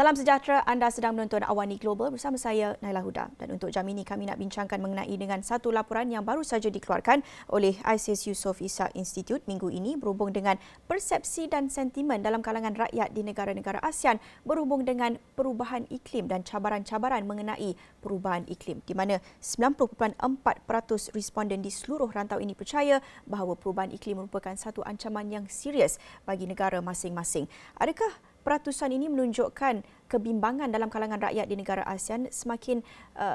Salam sejahtera, anda sedang menonton Awani Global bersama saya, Naila Huda. Dan untuk jam ini kami nak bincangkan mengenai dengan satu laporan yang baru saja dikeluarkan oleh ISIS Yusof Ishak Institute minggu ini berhubung dengan persepsi dan sentimen dalam kalangan rakyat di negara-negara ASEAN berhubung dengan perubahan iklim dan cabaran-cabaran mengenai perubahan iklim, di mana 90.4% responden di seluruh rantau ini percaya bahawa perubahan iklim merupakan satu ancaman yang serius bagi negara masing-masing. Adakah peratusan ini menunjukkan kebimbangan dalam kalangan rakyat di negara ASEAN semakin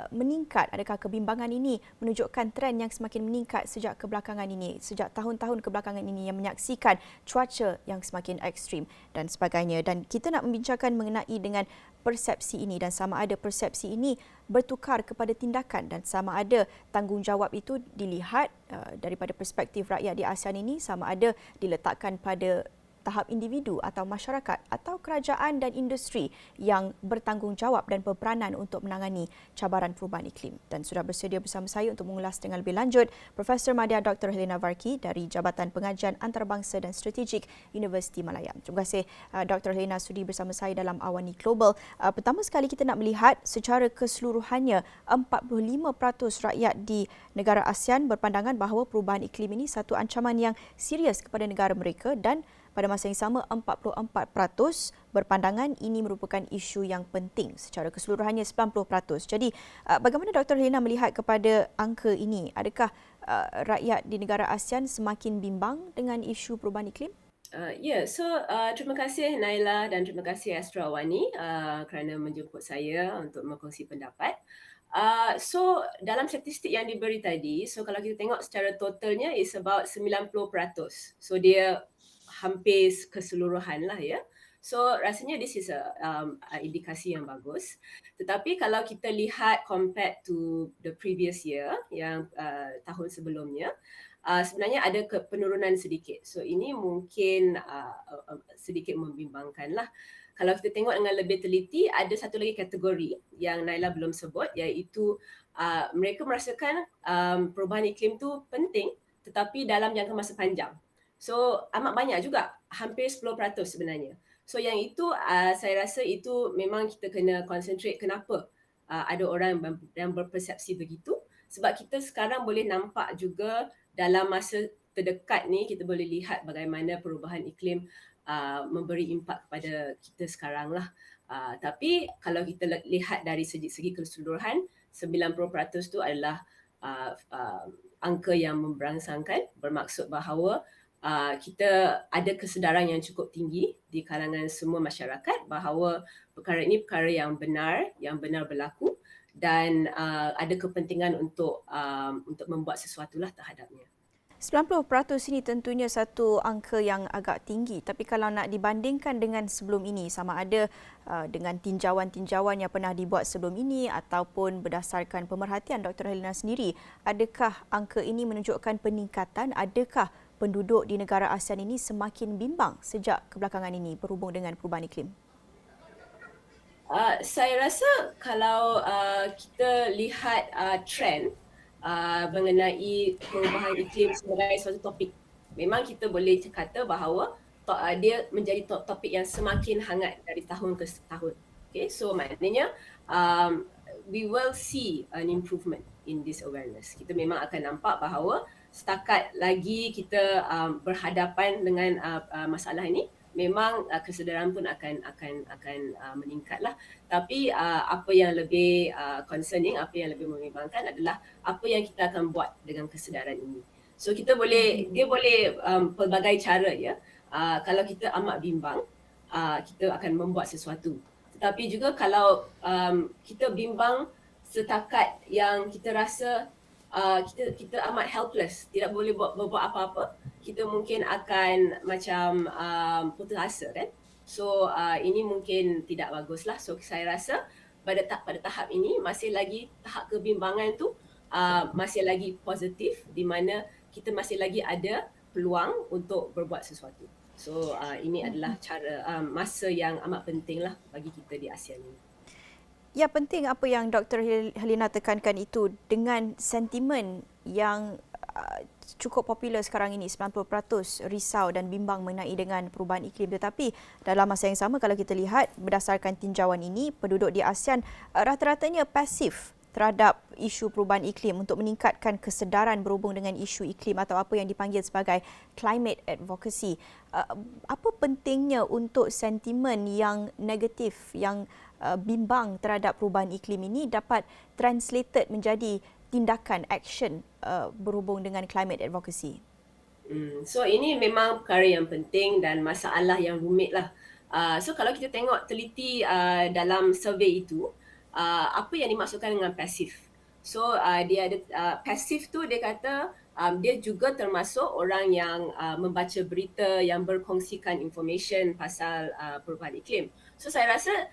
meningkat? Adakah kebimbangan ini menunjukkan trend yang semakin meningkat sejak kebelakangan ini, sejak tahun-tahun kebelakangan ini yang menyaksikan cuaca yang semakin ekstrim dan sebagainya? Dan kita nak membincangkan mengenai dengan persepsi ini dan sama ada persepsi ini bertukar kepada tindakan dan sama ada tanggungjawab itu dilihat daripada perspektif rakyat di ASEAN ini sama ada diletakkan pada tahap individu atau masyarakat atau kerajaan dan industri yang bertanggungjawab dan berperanan untuk menangani cabaran perubahan iklim. Dan sudah bersedia bersama saya untuk mengulas dengan lebih lanjut Profesor Madya Dr. Helena Varki dari Jabatan Pengajian Antarabangsa dan Strategik Universiti Malaya. Terima kasih Dr. Helena sudi bersama saya dalam Awani Global. Pertama sekali kita nak melihat secara keseluruhannya 45% rakyat di negara ASEAN berpandangan bahawa perubahan iklim ini satu ancaman yang serius kepada negara mereka dan pada masa yang sama, 44% berpandangan ini merupakan isu yang penting. Secara keseluruhannya 90%. Jadi, bagaimana Dr. Helena melihat kepada angka ini? Adakah rakyat di negara ASEAN semakin bimbang dengan isu perubahan iklim? Terima kasih Naila dan terima kasih Astro Awani kerana menjemput saya untuk berkongsi pendapat. Dalam statistik yang diberi tadi, kalau kita tengok secara totalnya is about 90%. So dia hampir keseluruhan lah ya. So rasanya this is a indikasi yang bagus. Tetapi kalau kita lihat compared to the previous year yang tahun sebelumnya, sebenarnya ada penurunan sedikit. So ini mungkin sedikit membimbangkan lah. Kalau kita tengok dengan lebih teliti, ada satu lagi kategori yang Naila belum sebut, iaitu mereka merasakan perubahan iklim tu penting tetapi dalam jangka masa panjang. So amat banyak juga, hampir 10% sebenarnya. So yang itu saya rasa itu memang kita kena concentrate kenapa ada orang yang berpersepsi begitu. Sebab kita sekarang boleh nampak juga dalam masa terdekat ni kita boleh lihat bagaimana perubahan iklim memberi impak kepada kita sekarang lah. Tapi kalau kita lihat dari segi keseluruhan, 90% tu adalah angka yang memberangsangkan, bermaksud bahawa kita ada kesedaran yang cukup tinggi di kalangan semua masyarakat bahawa perkara ini perkara yang benar berlaku dan ada kepentingan untuk membuat sesuatulah terhadapnya. 90% ini tentunya satu angka yang agak tinggi, tapi kalau nak dibandingkan dengan sebelum ini, sama ada dengan tinjauan-tinjauan yang pernah dibuat sebelum ini ataupun berdasarkan pemerhatian Dr. Helena sendiri, adakah angka ini menunjukkan peningkatan? Adakah penduduk di negara ASEAN ini semakin bimbang sejak kebelakangan ini berhubung dengan perubahan iklim? Saya rasa kalau kita lihat trend mengenai perubahan iklim sebagai suatu topik, memang kita boleh kata bahawa dia menjadi topik yang semakin hangat dari tahun ke tahun. Okay, so maknanya we will see an improvement in this awareness. Kita memang akan nampak bahawa setakat lagi kita berhadapan dengan masalah ini, memang kesedaran pun akan meningkatlah. Tapi apa yang lebih concerning, apa yang lebih membimbangkan adalah apa yang kita akan buat dengan kesedaran ini. So kita boleh, dia boleh pelbagai cara ya. Kalau kita amat bimbang, kita akan membuat sesuatu. Tetapi juga kalau kita bimbang setakat yang kita rasa kita amat helpless, tidak boleh berbuat apa-apa, kita mungkin akan macam putus asa kan. So ini mungkin tidak baguslah. So saya rasa pada tahap ini masih lagi tahap kebimbangan tu masih lagi positif, di mana kita masih lagi ada peluang untuk berbuat sesuatu. So ini adalah cara masa yang amat pentinglah bagi kita di ASEAN ini. Ya, penting apa yang Dr. Helena tekankan itu dengan sentimen yang cukup popular sekarang ini, 90% risau dan bimbang mengenai dengan perubahan iklim. Tetapi dalam masa yang sama, kalau kita lihat berdasarkan tinjauan ini, penduduk di ASEAN rata-ratanya pasif terhadap isu perubahan iklim untuk meningkatkan kesedaran berhubung dengan isu iklim atau apa yang dipanggil sebagai climate advocacy. Apa pentingnya untuk sentimen yang negatif, yang bimbang terhadap perubahan iklim ini dapat translated menjadi tindakan, action berhubung dengan climate advocacy? So ini memang perkara yang penting dan masalah yang rumit lah. So kalau kita tengok teliti dalam survey itu, apa yang dimaksudkan dengan pasif. So dia ada pasif tu dia kata dia juga termasuk orang yang membaca berita, yang berkongsikan information pasal perubahan iklim. So saya rasa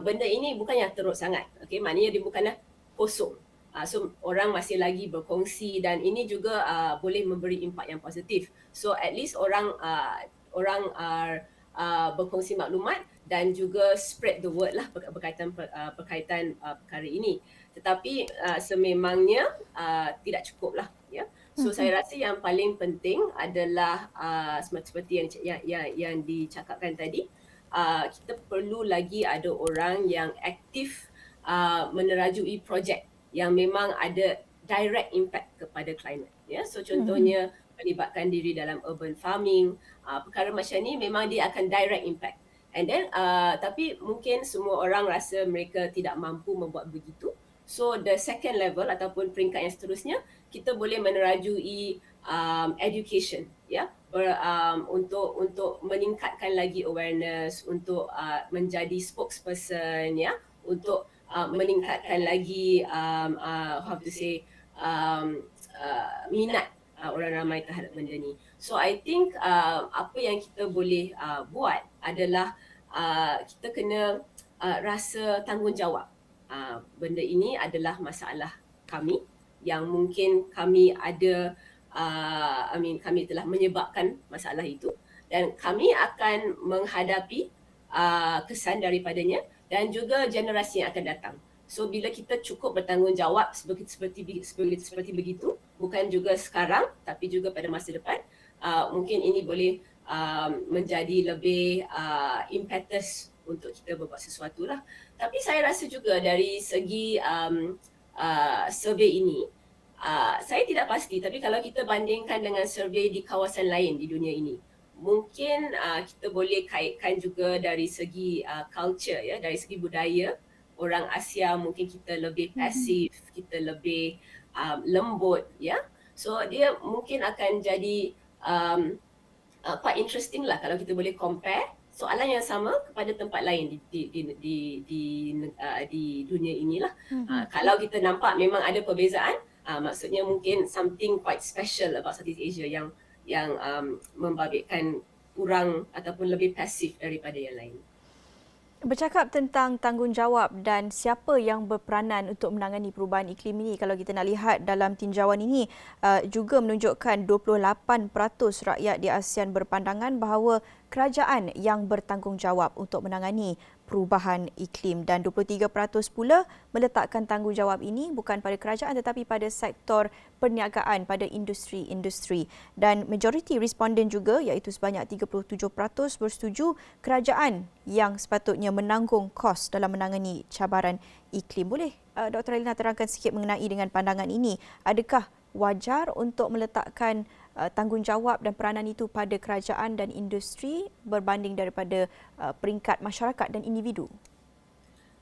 benda ini bukan yang teruk sangat. Okay, maknanya dia bukanlah kosong. So orang masih lagi berkongsi dan ini juga boleh memberi impak yang positif. So at least orang berkongsi maklumat dan juga spread the word lah berkaitan perkara ini. Tetapi sememangnya tidak cukup lah, ya. So saya rasa yang paling penting adalah seperti yang dicakapkan tadi, kita perlu lagi ada orang yang aktif menerajui projek yang memang ada direct impact kepada climate, ya. So contohnya melibatkan diri dalam urban farming, perkara macam ni memang dia akan direct impact. And then tapi mungkin semua orang rasa mereka tidak mampu membuat begitu. So the second level ataupun peringkat yang seterusnya, kita boleh menerajui education, ya, untuk meningkatkan lagi awareness, untuk menjadi spokesperson, ya, untuk meningkatkan lagi how to say minat orang ramai terhadap benda ni. So I think apa yang kita boleh buat adalah kita kena rasa tanggungjawab. Benda ini adalah masalah kami yang mungkin kami ada kami telah menyebabkan masalah itu dan kami akan menghadapi kesan daripadanya dan juga generasi yang akan datang. So bila kita cukup bertanggungjawab seperti begitu, bukan juga sekarang tapi juga pada masa depan, mungkin ini boleh menjadi lebih impetus untuk kita berbuat sesuatu lah. Tapi saya rasa juga dari segi survey ini, saya tidak pasti, tapi kalau kita bandingkan dengan survey di kawasan lain di dunia ini, mungkin kita boleh kaitkan juga dari segi culture, ya, dari segi budaya. Orang Asia mungkin kita lebih pasif, kita lebih lembut, ya. So dia mungkin akan jadi quite interesting lah kalau kita boleh compare soalan yang sama kepada tempat lain di dunia inilah. Kalau kita nampak memang ada perbezaan, maksudnya mungkin something quite special about Southeast Asia yang membabitkan kurang ataupun lebih pasif daripada yang lain. Bercakap tentang tanggungjawab dan siapa yang berperanan untuk menangani perubahan iklim ini, kalau kita nak lihat dalam tinjauan ini juga menunjukkan 28% rakyat di ASEAN berpandangan bahawa kerajaan yang bertanggungjawab untuk menangani perubahan iklim dan 23% pula meletakkan tanggungjawab ini bukan pada kerajaan tetapi pada sektor perniagaan, pada industri-industri. Dan majoriti responden juga iaitu sebanyak 37% bersetuju kerajaan yang sepatutnya menanggung kos dalam menangani cabaran iklim. Boleh Dr. Elina terangkan sikit mengenai dengan pandangan ini? Adakah wajar untuk meletakkan tanggungjawab dan peranan itu pada kerajaan dan industri berbanding daripada peringkat masyarakat dan individu?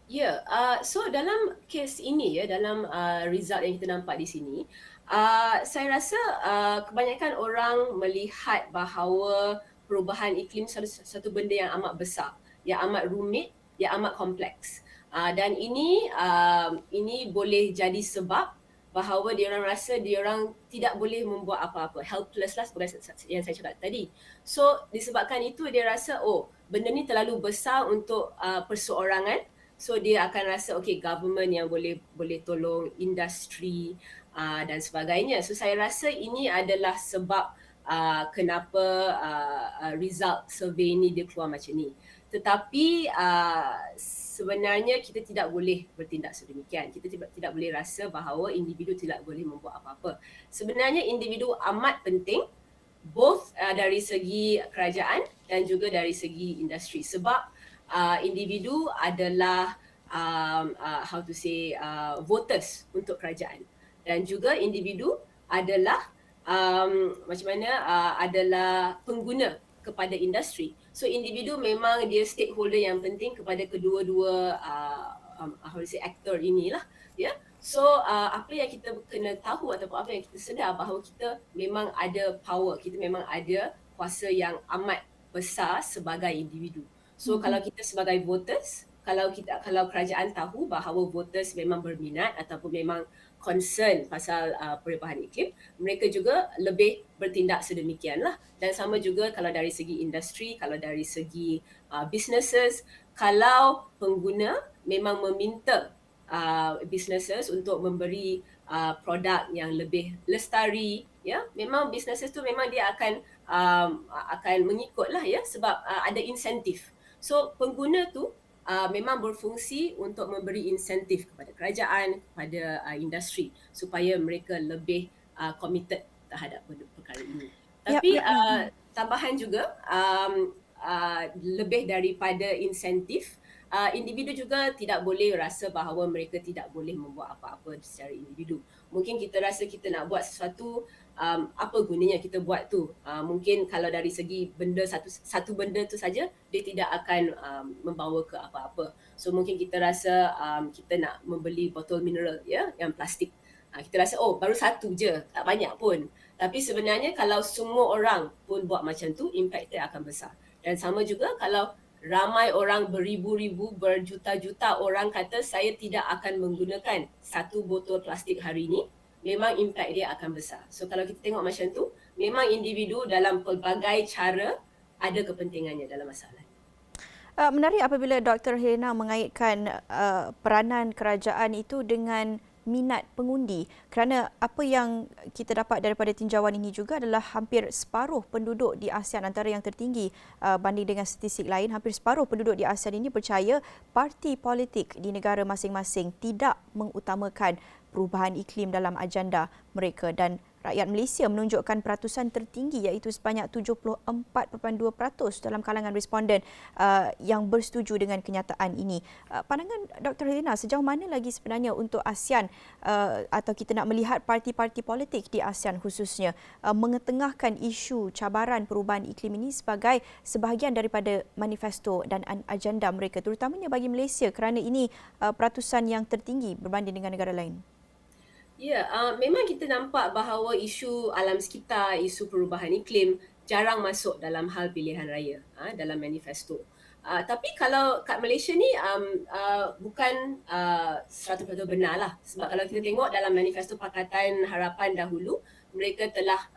Ya, so dalam kes ini, ya, dalam result yang kita nampak di sini, saya rasa kebanyakan orang melihat bahawa perubahan iklim satu benda yang amat besar, yang amat rumit, yang amat kompleks. Dan ini boleh jadi sebab bahawa diorang rasa diorang tidak boleh membuat apa-apa, helpless lah seperti yang saya cakap tadi. So disebabkan itu dia rasa benda ni terlalu besar untuk perseorangan. So dia akan rasa government yang boleh tolong, industri dan sebagainya. So saya rasa ini adalah sebab kenapa result survey ni dia keluar macam ni. Tetapi sebenarnya kita tidak boleh bertindak sedemikian. Kita tidak boleh rasa bahawa individu tidak boleh membuat apa-apa. Sebenarnya individu amat penting, both dari segi kerajaan dan juga dari segi industri. Sebab individu adalah how to say voters untuk kerajaan, dan juga individu adalah macam mana adalah pengguna kepada industri. So individu memang dia stakeholder yang penting kepada kedua-dua how to say aktor inilah, ya. So apa yang kita kena tahu ataupun apa yang kita sedar bahawa kita memang ada power, kita memang ada kuasa yang amat besar sebagai individu. So kalau kita sebagai voters, kalau kerajaan tahu bahawa voters memang berminat ataupun memang concern pasal perubahan iklim, mereka juga lebih bertindak sedemikianlah. Dan sama juga kalau dari segi industri, kalau dari segi businesses, kalau pengguna memang meminta businesses untuk memberi produk yang lebih lestari, ya, memang businesses tu memang dia akan mengikutlah, ya, sebab ada insentif. So pengguna tu memang berfungsi untuk memberi insentif kepada kerajaan, kepada industri supaya mereka lebih committed terhadap perkara ini. Yap, Tapi yap. tambahan juga lebih daripada insentif, individu juga tidak boleh rasa bahawa mereka tidak boleh membuat apa-apa secara individu. Mungkin kita rasa kita nak buat sesuatu, apa gunanya kita buat tu? Mungkin kalau dari segi benda satu benda tu saja, dia tidak akan membawa ke apa-apa. So mungkin kita rasa kita nak membeli botol mineral, ya, yang plastik. Kita rasa baru satu je, tak banyak pun. Tapi sebenarnya kalau semua orang pun buat macam tu, impact dia akan besar. Dan sama juga kalau ramai orang, beribu-ribu, berjuta-juta orang kata saya tidak akan menggunakan satu botol plastik hari ini, memang impact dia akan besar. So kalau kita tengok macam tu, memang individu dalam pelbagai cara ada kepentingannya dalam masalah. Menarik apabila Dr. Helena mengaitkan peranan kerajaan itu dengan minat pengundi, kerana apa yang kita dapat daripada tinjauan ini juga adalah hampir separuh penduduk di ASEAN, antara yang tertinggi banding dengan statistik lain, hampir separuh penduduk di ASEAN ini percaya parti politik di negara masing-masing tidak mengutamakan perubahan iklim dalam agenda mereka, dan rakyat Malaysia menunjukkan peratusan tertinggi iaitu sebanyak 74.2% dalam kalangan responden yang bersetuju dengan kenyataan ini. Pandangan Dr. Helena, sejauh mana lagi sebenarnya untuk ASEAN atau kita nak melihat parti-parti politik di ASEAN khususnya mengetengahkan isu cabaran perubahan iklim ini sebagai sebahagian daripada manifesto dan agenda mereka, terutamanya bagi Malaysia kerana ini peratusan yang tertinggi berbanding dengan negara lain? Ya, memang kita nampak bahawa isu alam sekitar, isu perubahan iklim jarang masuk dalam hal pilihan raya, dalam manifesto. Tapi kalau kat Malaysia ni bukan 100% benar lah. Sebab kalau kita tengok dalam manifesto Pakatan Harapan dahulu, mereka telah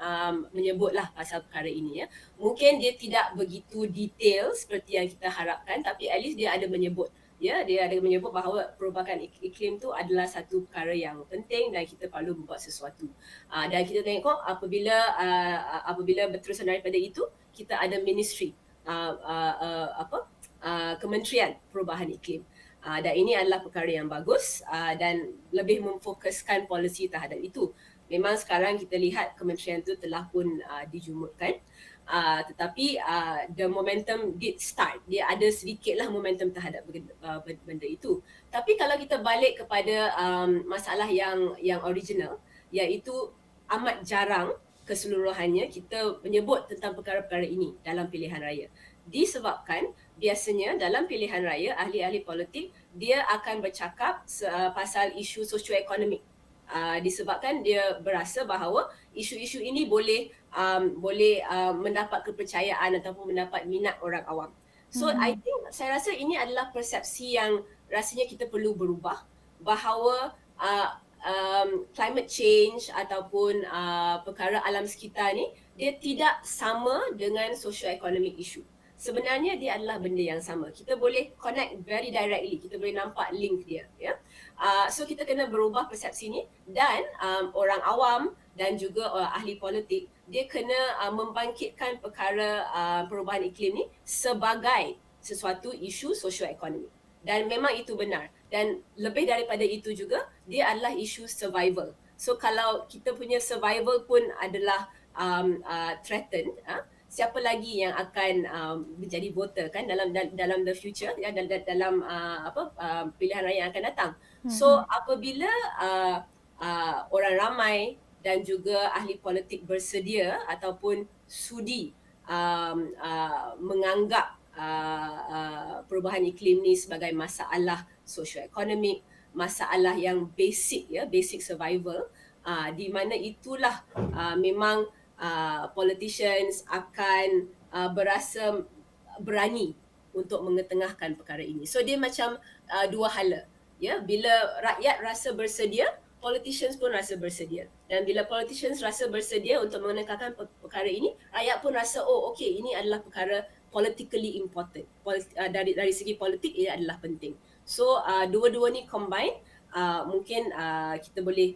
menyebutlah pasal perkara ini, ya. Mungkin dia tidak begitu detail seperti yang kita harapkan, tapi at least dia ada menyebut. Ya, dia ada menyebut bahawa perubahan iklim tu adalah satu perkara yang penting dan kita perlu membuat sesuatu. Dan kita tengok apabila berterusan daripada itu, kita ada ministry, Kementerian Perubahan Iklim. Dan ini adalah perkara yang bagus dan lebih memfokuskan polisi terhadap itu. Memang sekarang kita lihat kementerian itu telah pun dijumutkan. Tetapi the momentum did start. Dia ada sedikitlah momentum terhadap benda itu. Tapi kalau kita balik kepada masalah yang original, iaitu amat jarang keseluruhannya kita menyebut tentang perkara-perkara ini dalam pilihan raya. Disebabkan biasanya dalam pilihan raya ahli-ahli politik dia akan bercakap pasal isu sosioekonomik. Disebabkan dia berasa bahawa isu-isu ini boleh mendapat kepercayaan ataupun mendapat minat orang awam. So I think, saya rasa ini adalah persepsi yang rasanya kita perlu berubah, bahawa climate change ataupun perkara alam sekitar ni dia tidak sama dengan socio-economic issue. Sebenarnya dia adalah benda yang sama. Kita boleh connect very directly, kita boleh nampak link dia, ya. So kita kena berubah persepsi ni, dan orang awam dan juga ahli politik dia kena membangkitkan perkara perubahan iklim ni sebagai sesuatu isu sosioekonomi. Dan memang itu benar. Dan lebih daripada itu juga, dia adalah isu survival. So kalau kita punya survival pun adalah threatened, siapa lagi yang akan menjadi voter kan dalam the future, ya, dalam pilihan raya yang akan datang. So apabila orang ramai dan juga ahli politik bersedia ataupun sudi menganggap perubahan iklim ni sebagai masalah sosioekonomik, masalah yang basic, ya, basic survival, di mana itulah memang politicians akan berasa berani untuk mengetengahkan perkara ini. So dia macam dua hala, ya. Bila rakyat rasa bersedia, politicians pun rasa bersedia. Dan bila politicians rasa bersedia untuk menegakkan perkara ini, rakyat pun rasa, oh okey, ini adalah perkara politically important. Dari segi politik ia adalah penting. So dua-dua ni combine, mungkin kita boleh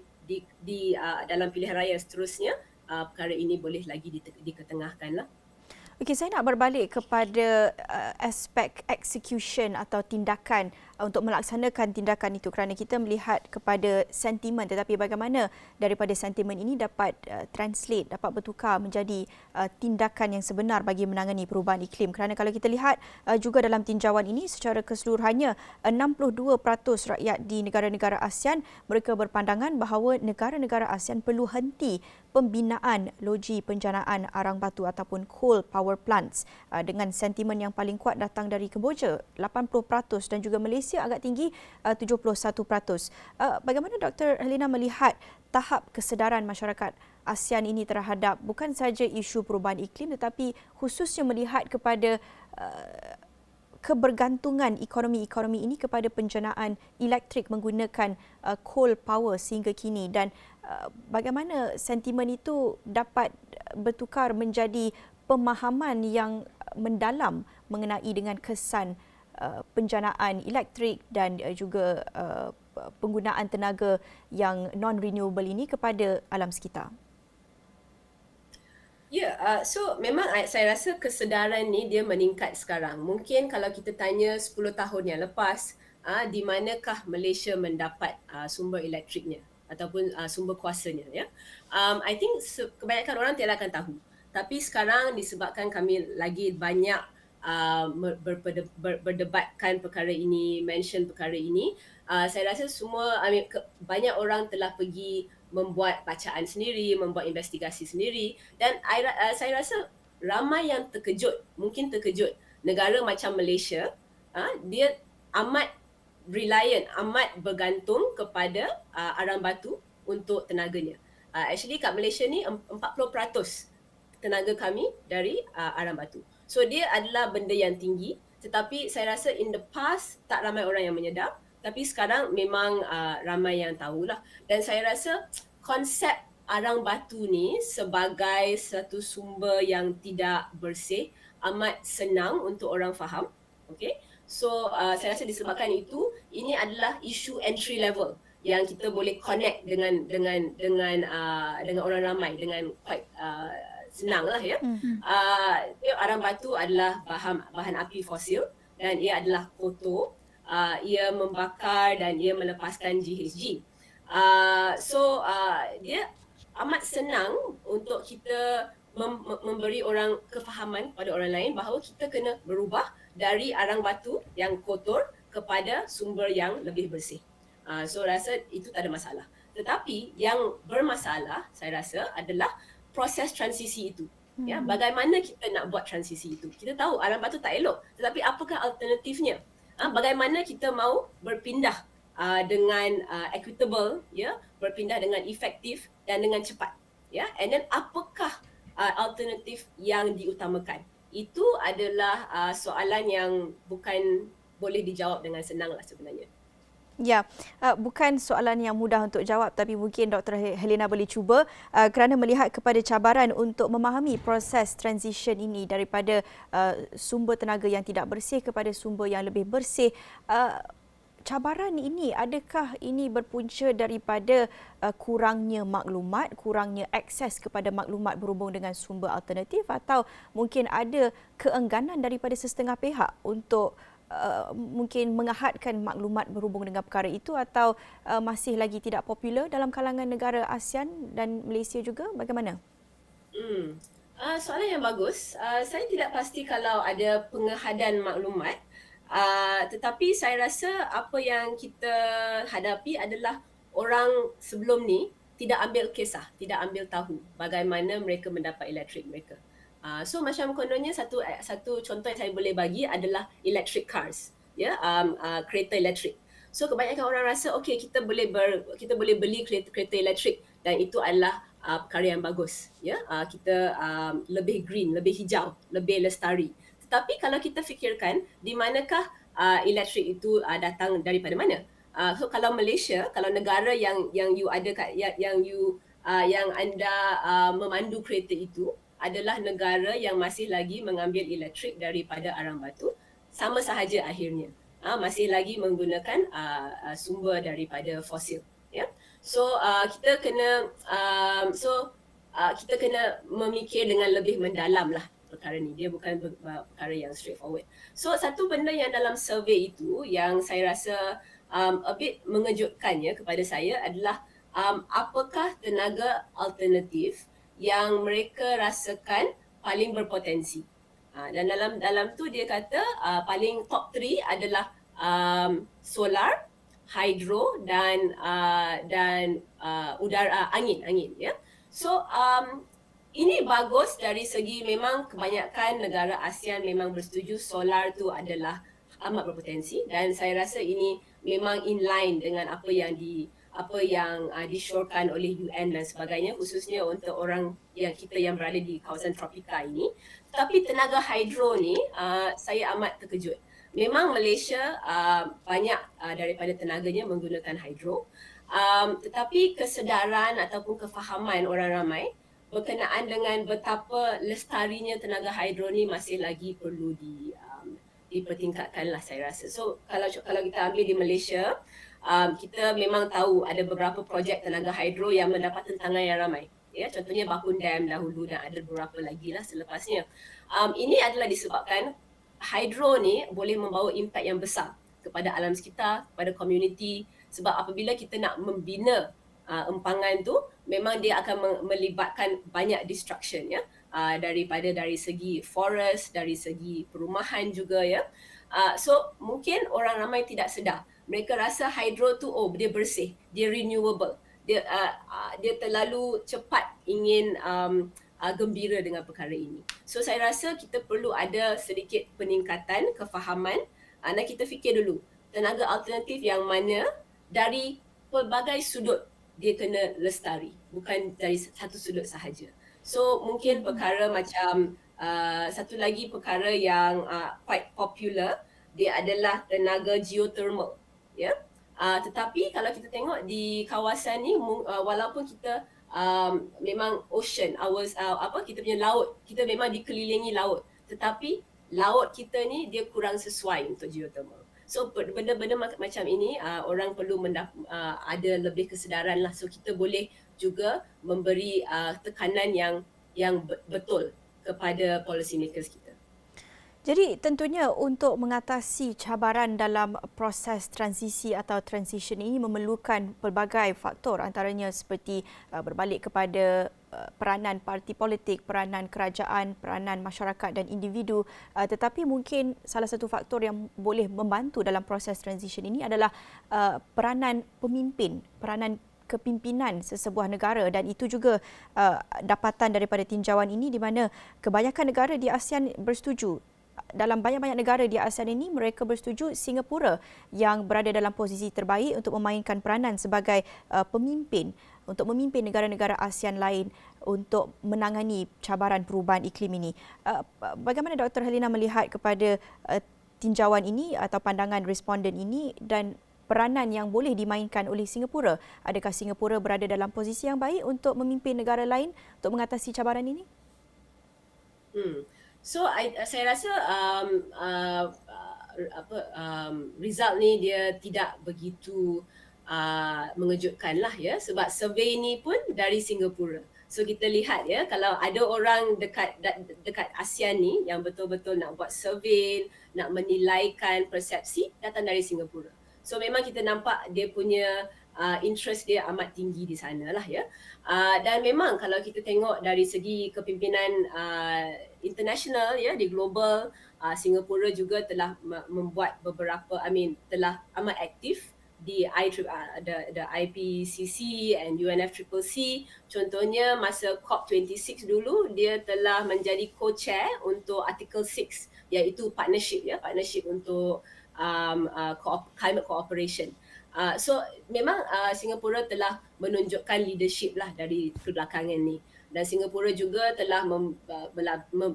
dalam pilihan raya seterusnya perkara ini boleh lagi diketengahkan lah. Okey, saya nak berbalik kepada aspek execution atau tindakan untuk melaksanakan tindakan itu, kerana kita melihat kepada sentimen, tetapi bagaimana daripada sentimen ini dapat translate, dapat bertukar menjadi tindakan yang sebenar bagi menangani perubahan iklim. Kerana kalau kita lihat juga dalam tinjauan ini secara keseluruhannya, 62% rakyat di negara-negara ASEAN mereka berpandangan bahawa negara-negara ASEAN perlu henti pembinaan loji penjanaan arang batu ataupun coal power plants, dengan sentimen yang paling kuat datang dari Kemboja 80% dan juga Malaysia agak tinggi 71%. Bagaimana Dr. Helena melihat tahap kesedaran masyarakat ASEAN ini terhadap bukan saja isu perubahan iklim tetapi khususnya melihat kepada kebergantungan ekonomi ini kepada penjanaan elektrik menggunakan coal power sehingga kini, dan bagaimana sentimen itu dapat bertukar menjadi pemahaman yang mendalam mengenai dengan kesan penjanaan elektrik dan juga penggunaan tenaga yang non-renewable ini kepada alam sekitar. Ya, so memang saya rasa kesedaran ni dia meningkat sekarang. Mungkin kalau kita tanya 10 tahun yang lepas, di manakah Malaysia mendapat sumber elektriknya ataupun sumber kuasanya, ya. I think kebanyakan orang tidak akan tahu. Tapi sekarang disebabkan kami lagi banyak berdebatkan perkara ini, mention perkara ini, saya rasa banyak orang telah pergi membuat bacaan sendiri, membuat investigasi sendiri, dan saya rasa ramai yang mungkin terkejut. Negara macam Malaysia, dia amat reliant, amat bergantung kepada arang batu untuk tenaganya. Actually kat Malaysia ni 40% tenaga kami dari arang batu. So dia adalah benda yang tinggi, tetapi saya rasa in the past tak ramai orang yang menyedar. Tapi sekarang memang ramai yang tahulah. Dan saya rasa konsep arang batu ni sebagai satu sumber yang tidak bersih amat senang untuk orang faham. Okay? So saya rasa disebabkan itu, ini adalah isu entry level yang kita boleh connect dengan orang ramai dengan quite senang lah, ya. Arang batu adalah bahan api fosil dan ia adalah kotor. Ia membakar dan ia melepaskan GHG. Dia amat senang untuk kita memberi orang kefahaman pada orang lain bahawa kita kena berubah dari arang batu yang kotor kepada sumber yang lebih bersih. So rasa itu tak ada masalah. Tetapi yang bermasalah saya rasa adalah proses transisi itu. Ya, bagaimana kita nak buat transisi itu? Kita tahu arang batu tak elok, tetapi apakah alternatifnya? Bagaimana kita mau berpindah dengan equitable, ya, berpindah dengan efektif dan dengan cepat, ya, and then apakah alternatif yang diutamakan? Itu adalah soalan yang bukan boleh dijawab dengan senang lah sebenarnya. Ya, bukan soalan yang mudah untuk jawab, tapi mungkin Dr. Helena boleh cuba kerana melihat kepada cabaran untuk memahami proses transition ini daripada sumber tenaga yang tidak bersih kepada sumber yang lebih bersih. cabaran ini, adakah ini berpunca daripada kurangnya maklumat, kurangnya akses kepada maklumat berhubung dengan sumber alternatif, atau mungkin ada keengganan daripada sesetengah pihak untuk mungkin mengahadkan maklumat berhubung dengan perkara itu, atau masih lagi tidak popular dalam kalangan negara ASEAN dan Malaysia juga? Bagaimana? Hmm. Soalan yang bagus. Saya tidak pasti kalau ada pengehadan maklumat. Tetapi saya rasa apa yang kita hadapi adalah orang sebelum ni tidak ambil kisah, tidak ambil tahu bagaimana mereka mendapat elektrik mereka. So macam kononnya satu contoh yang saya boleh bagi adalah electric cars, ya, kereta elektrik. So kebanyakan orang rasa okey kita boleh beli kereta elektrik dan itu adalah perkara yang bagus, ya. Kita lebih green, lebih hijau, lebih lestari. Tetapi kalau kita fikirkan di manakah elektrik itu datang daripada mana? So kalau Malaysia, kalau negara yang you ada yang anda memandu kereta itu adalah negara yang masih lagi mengambil elektrik daripada arang batu, sama sahaja akhirnya. Masih lagi menggunakan sumber daripada fosil, ya. So kita kena memikir dengan lebih mendalam lah perkara ni. Dia bukan perkara yang straightforward. So satu benda yang dalam survey itu yang saya rasa a bit mengejutkan ya kepada saya adalah apakah tenaga alternatif yang mereka rasakan paling berpotensi. Dan dalam tu dia kata paling top 3 adalah solar, hydro dan udara angin ya. So ini bagus dari segi memang kebanyakan negara ASEAN memang bersetuju solar tu adalah amat berpotensi, dan saya rasa ini memang in line dengan apa yang disyorkan oleh UN dan sebagainya, khususnya untuk orang kita yang berada di kawasan tropika ini. Tapi tenaga hidro ni saya amat terkejut. Memang Malaysia banyak daripada tenaganya menggunakan hidro, tetapi kesedaran ataupun kefahaman orang ramai berkenaan dengan betapa lestarinya tenaga hidro ni masih lagi perlu dipertingkatkan lah saya rasa. So kalau kita ambil di Malaysia, kita memang tahu ada beberapa projek tenaga hidro yang mendapat tentangan yang ramai. Ya, contohnya Bakun Dam dahulu dan ada beberapa lagi lah selepasnya. Ini adalah disebabkan hidro ni boleh membawa impak yang besar kepada alam sekitar, kepada komuniti. Sebab apabila kita nak membina empangan tu, memang dia akan melibatkan banyak destruction ya, dari segi forest, dari segi perumahan juga ya. So mungkin orang ramai tidak sedar. Mereka rasa hidro tu dia bersih, dia renewable. Dia terlalu cepat ingin gembira dengan perkara ini. So saya rasa kita perlu ada sedikit peningkatan kefahaman, dan kita fikir dulu tenaga alternatif yang mana dari pelbagai sudut dia kena lestari, bukan dari satu sudut sahaja. So mungkin perkara macam satu lagi perkara yang quite popular, dia adalah tenaga geothermal, ya. Tetapi kalau kita tengok di kawasan ni, walaupun kita memang ocean, kita punya laut, kita memang dikelilingi laut, tetapi laut kita ni dia kurang sesuai untuk geothermal. So benda-benda macam ini orang perlu ada lebih kesedaran lah. So kita boleh juga memberi tekanan yang betul kepada policy makers kita. Jadi tentunya untuk mengatasi cabaran dalam proses transisi atau transition ini memerlukan pelbagai faktor, antaranya seperti berbalik kepada peranan parti politik, peranan kerajaan, peranan masyarakat dan individu. Tetapi mungkin salah satu faktor yang boleh membantu dalam proses transition ini adalah peranan pemimpin, peranan kepimpinan sesebuah negara, dan itu juga dapatan daripada tinjauan ini di mana kebanyakan negara di ASEAN bersetuju. Dalam banyak-banyak negara di ASEAN ini, mereka bersetuju Singapura yang berada dalam posisi terbaik untuk memainkan peranan sebagai pemimpin, untuk memimpin negara-negara ASEAN lain untuk menangani cabaran perubahan iklim ini. Bagaimana Dr. Helena melihat kepada tinjauan ini atau pandangan responden ini dan peranan yang boleh dimainkan oleh Singapura? Adakah Singapura berada dalam posisi yang baik untuk memimpin negara lain untuk mengatasi cabaran ini? So saya rasa result ni dia tidak begitu mengejutkan lah ya, sebab survey ni pun dari Singapura. So kita lihat ya, kalau ada orang dekat ASEAN ni yang betul-betul nak buat survey, nak menilaikan persepsi, datang dari Singapura. So memang kita nampak dia punya interest dia amat tinggi di sana lah ya. Dan memang kalau kita tengok dari segi kepimpinan international ya, di global, Singapura juga telah membuat beberapa, telah amat aktif di the IPCC and UNFCCC. Contohnya masa COP26 dulu, dia telah menjadi co-chair untuk Article 6, iaitu partnership untuk climate cooperation. So memang Singapura telah menunjukkan leadership lah dari kebelakangan ni, dan Singapura juga telah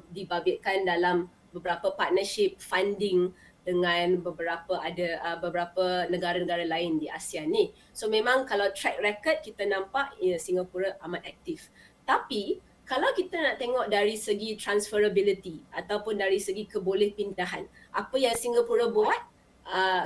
dibabitkan dalam beberapa partnership funding dengan beberapa negara-negara lain di ASEAN ni. So memang kalau track record kita nampak Singapura amat aktif. Tapi kalau kita nak tengok dari segi transferability ataupun dari segi kebolehpindahan, apa yang Singapura buat,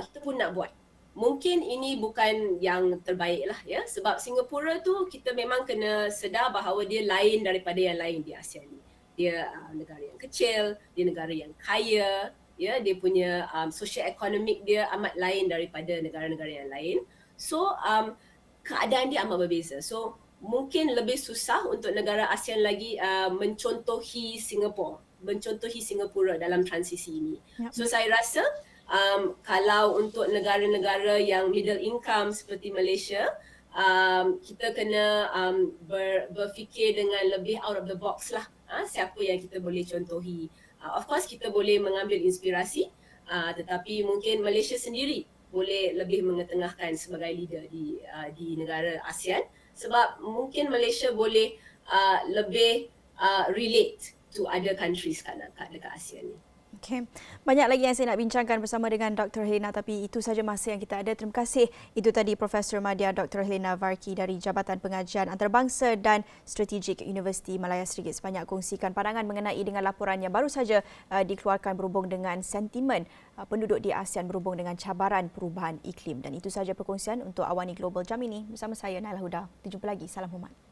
kita pun nak buat. Mungkin ini bukan yang terbaik lah ya, sebab Singapura tu kita memang kena sedar bahawa dia lain daripada yang lain di ASEAN ni. Dia negara yang kecil, dia negara yang kaya, ya, dia punya socio-ekonomik dia amat lain daripada negara-negara yang lain. So keadaan dia amat berbeza. So mungkin lebih susah untuk negara ASEAN lagi mencontohi Singapura dalam transisi ini. Yep. So saya rasa kalau untuk negara-negara yang middle income seperti Malaysia, kita kena berfikir dengan lebih out of the box lah. Siapa yang kita boleh contohi. Of course kita boleh mengambil inspirasi, tetapi mungkin Malaysia sendiri boleh lebih mengetengahkan sebagai leader di negara ASEAN, sebab mungkin Malaysia boleh lebih relate to other countries dekat ASEAN ni. Okay. Banyak lagi yang saya nak bincangkan bersama dengan Dr. Helena, tapi itu sahaja masa yang kita ada. Terima kasih. Itu tadi Profesor Madya Dr. Helena Varki dari Jabatan Pengajian Antarabangsa dan Strategik Universiti Malaya Serigit sebanyak kongsikan pandangan mengenai dengan laporan yang baru saja dikeluarkan berhubung dengan sentimen penduduk di ASEAN berhubung dengan cabaran perubahan iklim. Dan itu sahaja perkongsian untuk Awani Global jam ini. Bersama saya Naila Huda. Kita jumpa lagi. Salam hormat.